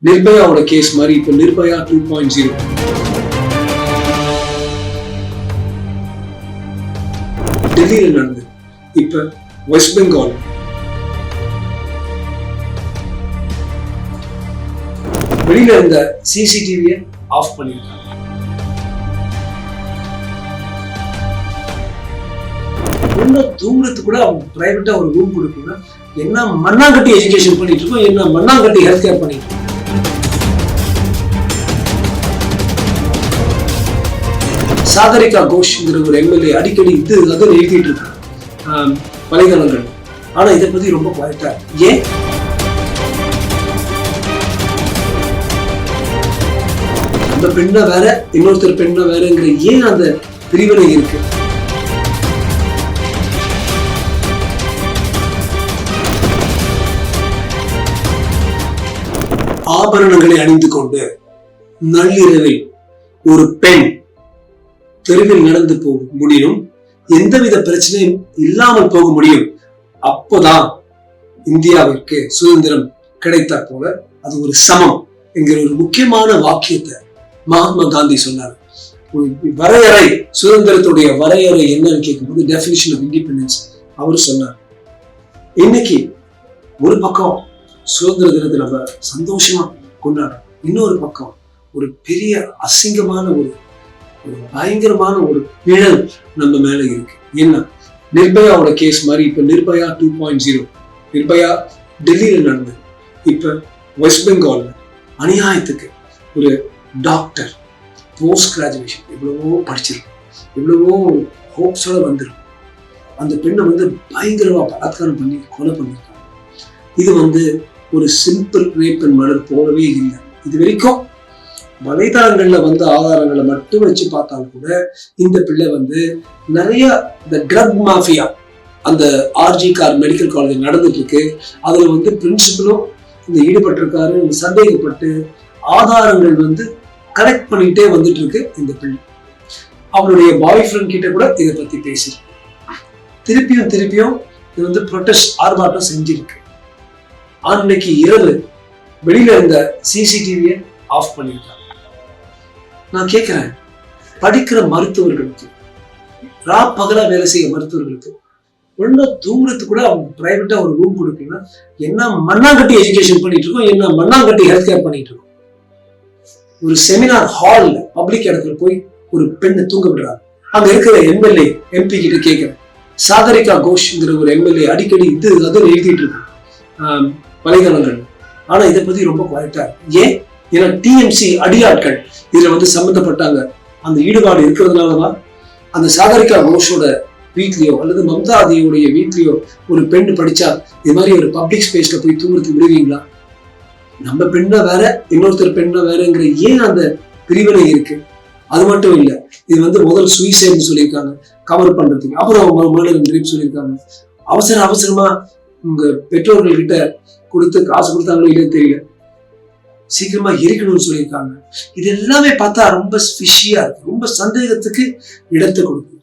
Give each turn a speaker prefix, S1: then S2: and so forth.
S1: நிர்பயாவோட case மாதிரி இப்ப நிர்பயா 2.0. டெல்லியில நடந்தது, இப்ப வெஸ்ட் பெங்கால். வெளியில இருந்த சிசிடிவியை ஆஃப் பண்ணிருக்காங்க. இன்னும் தூங்குறதுக்கு கூட அவங்க பிரைவேட்டா ஒரு ரூம் கொடுக்கணும். என்ன மண்ணாங்கட்டி எஜுகேஷன் பண்ணிட்டு இருக்கோம், என்ன மண்ணாங்கட்டி ஹெல்த் கேர் பண்ணிட்டு இருக்கோம். சாகரிகா கோஷ்ங்கிற ஒரு எம்எல்ஏ அடிக்கடி இது அது எழுதிட்டு இருக்காங்க வலைதளங்கள். ஆனா இதை பத்தி ரொம்ப குவாய்ட்டா. ஏன் அந்த பெண்ண வேற இன்னொருத்தர் பெண்ண வேறங்கிற ஏன் அந்த பிரிவினை இருக்கு? ஆபரணங்களை அணிந்து கொண்டு நள்ளிரவில் ஒரு பெண் தெருவில் நடந்து போக முடியும், எந்தவித பிரச்சனையும் இல்லாமல் போக முடியும். அப்போதான் இந்தியாவிற்கு சுதந்திரம் கிடைத்த போல அது ஒரு சமம் என்கிற ஒரு முக்கியமான வாக்கியத்தை மகாத்மா காந்தி சொன்னார். வரையறை, சுதந்திரத்துடைய வரையறை என்னன்னு கேட்கும்போது டெஃபினிஷன் ஆஃப் இண்டிபெண்டன்ஸ் அவர் சொன்னார். இன்னைக்கு ஒரு பக்கம் சுதந்திர தினத்தை நம்ம சந்தோஷமா கொண்டாடுறோம், இன்னொரு பக்கம் ஒரு பெரிய அசிங்கமான ஒரு பயங்கரமான ஒரு நிழல் நம்ம மேல இருக்கு. என்ன, நிர்பயாவோட கேஸ் மாதிரி இப்ப நிர்பயா 2.0. நிர்பயா டெல்லியில நடந்தது, இப்ப வெஸ்ட் பெங்கால்ல அநியாயத்துக்கு ஒரு டாக்டர் போஸ்ட் கிராஜுவேஷன் எவ்வளவோ படிச்சிருக்கும், எவ்வளவோ ஹோப்ஸோட வந்திருக்கும். அந்த பெண்ணை பயங்கரமா பலாத்காரம் பண்ணி கொலை பண்ணிருக்காங்க. இது ஒரு சிம்பிள் ரேப் அண்ட் மர்டர் போலவே இல்லை. இது வரைக்கும் வலைதளங்கள்ல ஆதாரங்களை மட்டும் வச்சு பார்த்தாலும் கூட இந்த பிள்ளை நிறைய இந்த ட்ரக் மாஃபியா அந்த ஆர்ஜி கார் மெடிக்கல் காலேஜ் நடந்துட்டு இருக்கு. அதுல பிரின்சிபலும் இந்த ஈடுபட்டிருக்காரு சந்தேகப்பட்டு ஆதாரங்கள் கலெக்ட் பண்ணிட்டே வந்துட்டு இருக்கு. இந்த பிள்ளை அவளுடைய பாய் ஃப்ரெண்ட் கிட்ட கூட இதை பத்தி பேசி திருப்பியும் இது ப்ரொடெஸ்ட் ஆர்ப்பாட்டம் செஞ்சிருக்கு. அன்னைக்கு இரவு வெளியில இருந்த சிசிடிவியை ஆஃப் பண்ணிருக்காங்க. நான் கேட்கிறேன், படிக்கிற மருத்துவர்களுக்கு, பகலா வேலை செய்ய மருத்துவர்களுக்கு ஒன்னும் தூங்குறதுக்கு கூட அவங்க பிரைவேட்டா ஒரு ரூம் கொடுக்கணும். என்ன மண்ணாங்கட்டி எஜுகேஷன் பண்ணிட்டு இருக்கோம், என்ன மண்ணாங்கட்டி ஹெல்த் கேர் பண்ணிட்டு இருக்கோம். ஒரு செமினார் ஹால்ல பப்ளிக் இடத்துல போய் ஒரு பெண்ணை தூங்க விடுறாங்க. அங்க இருக்கிற எம்எல்ஏ எம்பி கிட்ட கேட்கிறேன், சாகரிகா கோஷ்ங்கிற ஒரு எம்எல்ஏ அடிக்கடி இது அது எழுதிட்டு இருக்காங்க வலைதளங்கள். ஆனா இதை பத்தி ரொம்ப குவாய்ட்டா. ஏன், ஏன்னா டிஎம்சி அடியாட்கள் இதுல சம்பந்தப்பட்டாங்க. அந்த ஈடுபாடு இருக்கிறதுனாலதான் அந்த சாகரிகா கோஷோட வீட்லயோ அல்லது மம்தாதியோடைய வீட்லயோ ஒரு பெண் படிச்சா இது மாதிரி ஒரு பப்ளிக் ஸ்பேஸ்ல போய் தூங்குறதுக்கு விடுவீங்களா? நம்ம பெண்ண வேற இன்னொருத்தர் பெண்ண வேறங்கிற ஏன் அந்த பிரிவினை இருக்கு? அது மட்டும் இல்ல, இது முதல் சுயசைடுன்னு சொல்லியிருக்காங்க கவர் பண்றதுக்கு, அப்புறம் மர்டர் ரேப் சொல்லியிருக்காங்க. அவசரமா உங்க பெற்றோர்கள் கிட்ட கொடுத்து காசு கொடுத்தாங்களோ இல்லைன்னு தெரியல, சீக்கிரமா எரிக்கணும்னு சொல்லியிருக்காங்க. இது எல்லாமே பார்த்தா ரொம்ப ஃபிஷியா இருக்கு, ரொம்ப சந்தேகத்துக்கு இடத்தை கொடுக்கு.